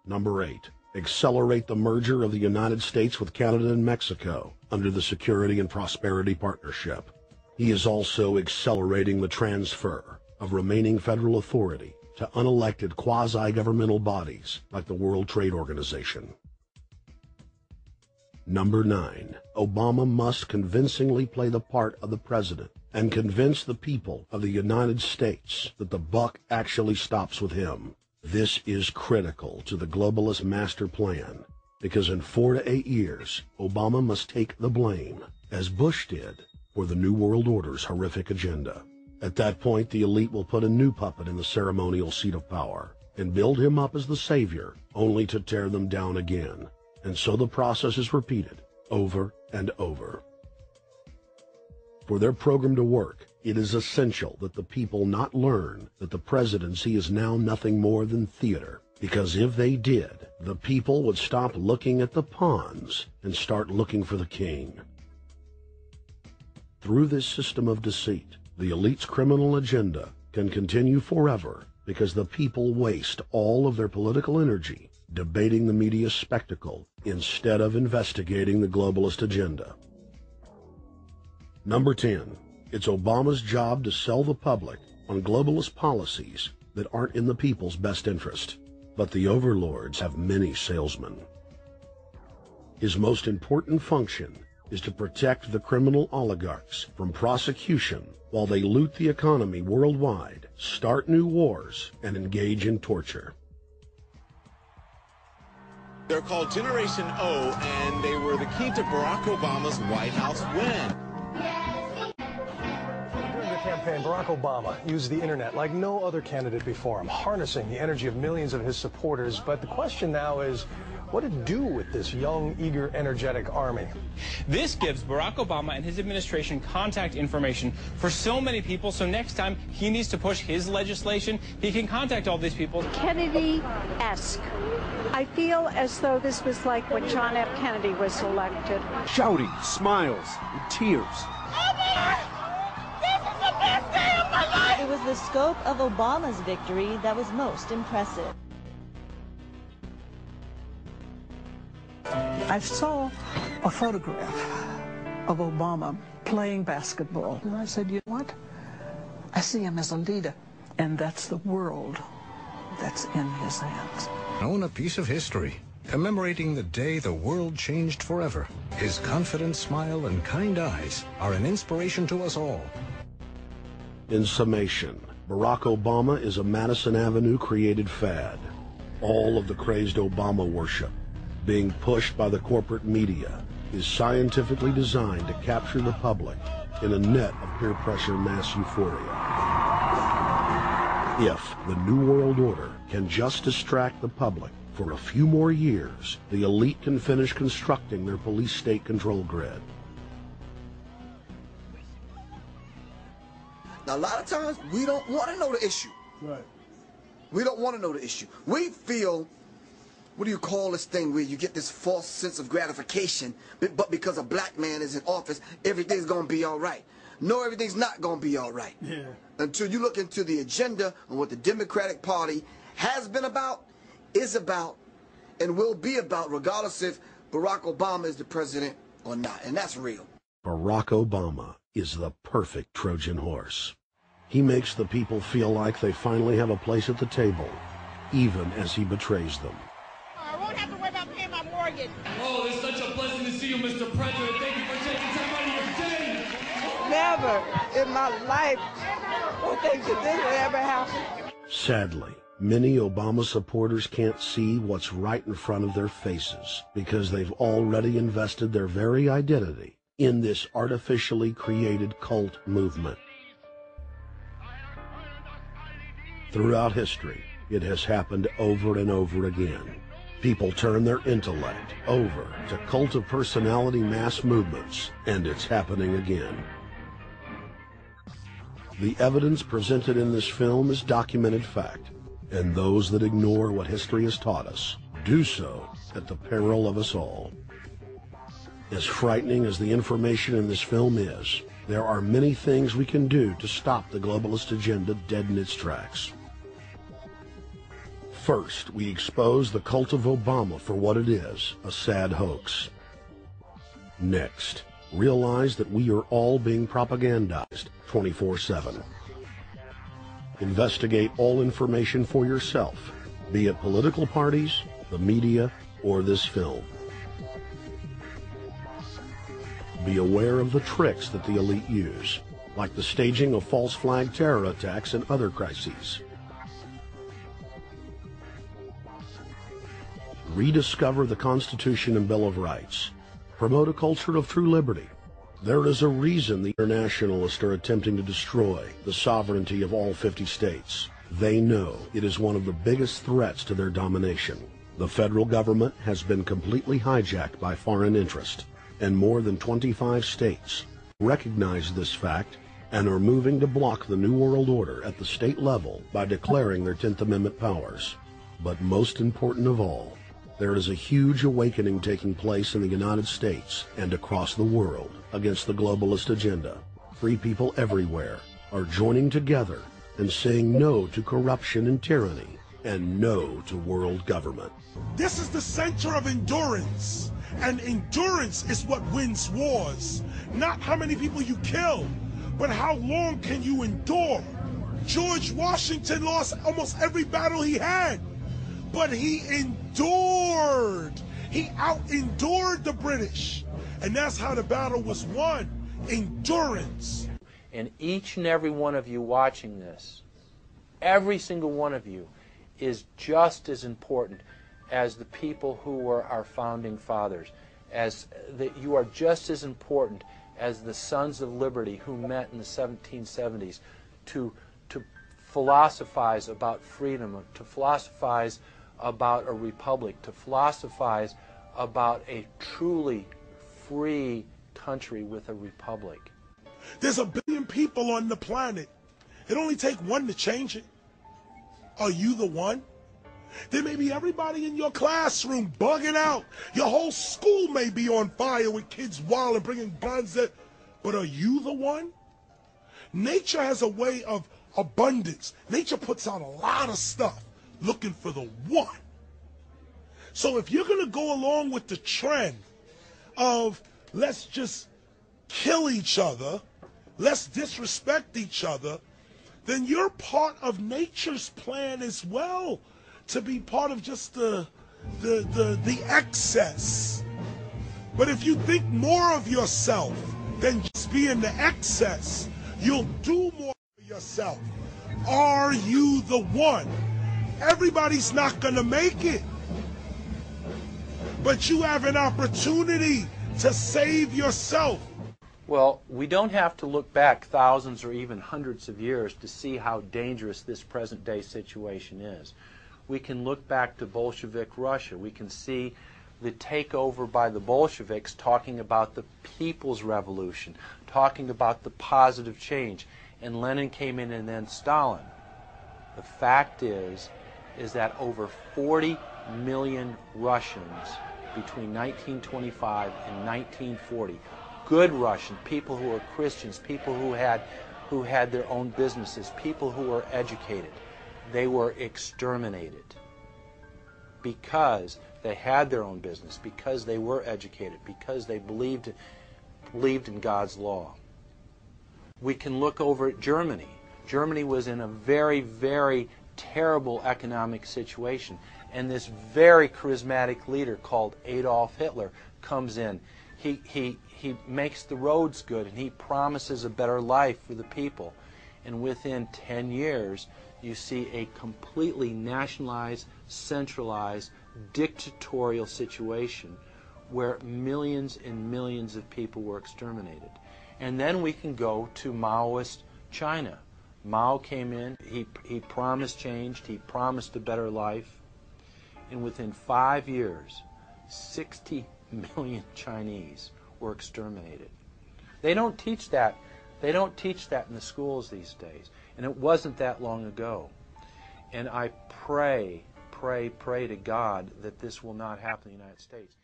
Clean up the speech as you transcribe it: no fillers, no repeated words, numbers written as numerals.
Number 8. Accelerate the merger of the United States with Canada and Mexico under the Security and Prosperity Partnership. He is also accelerating the transfer of remaining federal authority to unelected quasi-governmental bodies like the World Trade Organization. Number 9. Obama must convincingly play the part of the president and convince the people of the United States that the buck actually stops with him. This is critical to the globalist master plan, because in 4 to 8 years, Obama must take the blame, as Bush did, for the New World Order's horrific agenda. At that point, the elite will put a new puppet in the ceremonial seat of power and build him up as the savior, only to tear them down again. And so the process is repeated over and over. For their program to work, it is essential that the people not learn that the presidency is now nothing more than theater, because if they did, the people would stop looking at the pawns and start looking for the king. Through this system of deceit, the elite's criminal agenda can continue forever because the people waste all of their political energy debating the media spectacle instead of investigating the globalist agenda. Number 10. It's Obama's job to sell the public on globalist policies that aren't in the people's best interest. But the overlords have many salesmen. His most important function is to protect the criminal oligarchs from prosecution while they loot the economy worldwide, start new wars, and engage in torture. They're called Generation O, and they were the key to Barack Obama's White House win. During the campaign, Barack Obama used the internet like no other candidate before him, harnessing the energy of millions of his supporters. But the question now is, what to do with this young, eager, energetic army? This gives Barack Obama and his administration contact information for so many people, so next time he needs to push his legislation, he can contact all these people. Kennedy-esque. I feel as though this was like when John F. Kennedy was elected. Shouting, smiles, and tears. It was the scope of Obama's victory that was most impressive. I saw a photograph of Obama playing basketball, and I said, you know what? I see him as a leader, and that's the world that's in his hands. Own a piece of history, commemorating the day the world changed forever. His confident smile and kind eyes are an inspiration to us all. In summation, Barack Obama is a Madison Avenue created fad. All of the crazed Obama worship, being pushed by the corporate media, is scientifically designed to capture the public in a net of peer pressure mass euphoria. If the New World Order can just distract the public for a few more years, the elite can finish constructing their police state control grid. Now, a lot of times, we don't want to know the issue. Right. We don't want to know the issue. We feel, what do you call this thing where you get this false sense of gratification, but because a black man is in office, everything's going to be all right. No, everything's not going to be all right. Yeah. Until you look into the agenda and what the Democratic Party has been about, is about, and will be about, regardless if Barack Obama is the president or not. And that's real. Barack Obama is the perfect Trojan horse. He makes the people feel like they finally have a place at the table, even as he betrays them. I won't have to worry about paying my mortgage. Oh, it's such a blessing to see you, Mr. President. Thank you for taking time out of your day. Never in my life will think that this will ever happen. Sadly, many Obama supporters can't see what's right in front of their faces because they've already invested their very identity in this artificially created cult movement. Throughout history, it has happened over and over again. People turn their intellect over to cult of personality mass movements, and it's happening again. The evidence presented in this film is documented fact, and those that ignore what history has taught us do so at the peril of us all. As frightening as the information in this film is, there are many things we can do to stop the globalist agenda dead in its tracks. First, we expose the cult of Obama for what it is, a sad hoax. Next, realize that we are all being propagandized 24/7. Investigate all information for yourself, be it political parties, the media, or this film. Be aware of the tricks that the elite use, like the staging of false flag terror attacks and other crises. Rediscover the Constitution and Bill of Rights. Promote a culture of true liberty. There is a reason the internationalists are attempting to destroy the sovereignty of all 50 states. They know it is one of the biggest threats to their domination. The federal government has been completely hijacked by foreign interest, and more than 25 states recognize this fact and are moving to block the New World Order at the state level by declaring their 10th Amendment powers. But most important of all, there is a huge awakening taking place in the United States and across the world against the globalist agenda. Free people everywhere are joining together and saying no to corruption and tyranny and no to world government. This is the center of endurance, and endurance is what wins wars. Not how many people you kill, but how long can you endure. George Washington lost almost every battle he had, but he endured. He out-endured the British. And that's how the battle was won. Endurance. And each and every one of you watching this, every single one of you, is just as important as the people who were our founding fathers. As that you are just as important as the Sons of Liberty who met in the 1770s to philosophize about freedom, to philosophize about a republic, to philosophize about a truly free country with a republic. There's 1 billion people on the planet. It only takes one to change it. Are you the one? There may be everybody in your classroom bugging out. Your whole school may be on fire with kids wild and bringing guns in. But are you the one? Nature has a way of abundance. Nature puts out a lot of stuff looking for the one. So if you're going to go along with the trend of let's just kill each other, let's disrespect each other, then you're part of nature's plan as well, to be part of just the excess. But if you think more of yourself than just being the excess, you'll do more for yourself. Are you the one? Everybody's not going to make it. But you have an opportunity to save yourself. Well, we don't have to look back thousands or even hundreds of years to see how dangerous this present-day situation is. We can look back to Bolshevik Russia. We can see the takeover by the Bolsheviks talking about the people's revolution, talking about the positive change. And Lenin came in, and then Stalin. The fact is that over 40 million Russians between 1925 and 1940, good Russians, people who were Christians, people who had their own businesses, people who were educated, they were exterminated because they had their own business, because they were educated, because they believed in God's law. We can look over at Germany. Germany was in a very, very terrible economic situation, and this very charismatic leader called Adolf Hitler comes in. He makes the roads good, and he promises a better life for the people. And within 10 years, you see a completely nationalized, centralized, dictatorial situation where millions and millions of people were exterminated. And then we can go to Maoist China. Mao came in, he promised change, he promised a better life, and within 5 years, 60 million Chinese were exterminated. They don't teach that. They don't teach that in the schools these days, and it wasn't that long ago. And I pray to God that this will not happen in the United States.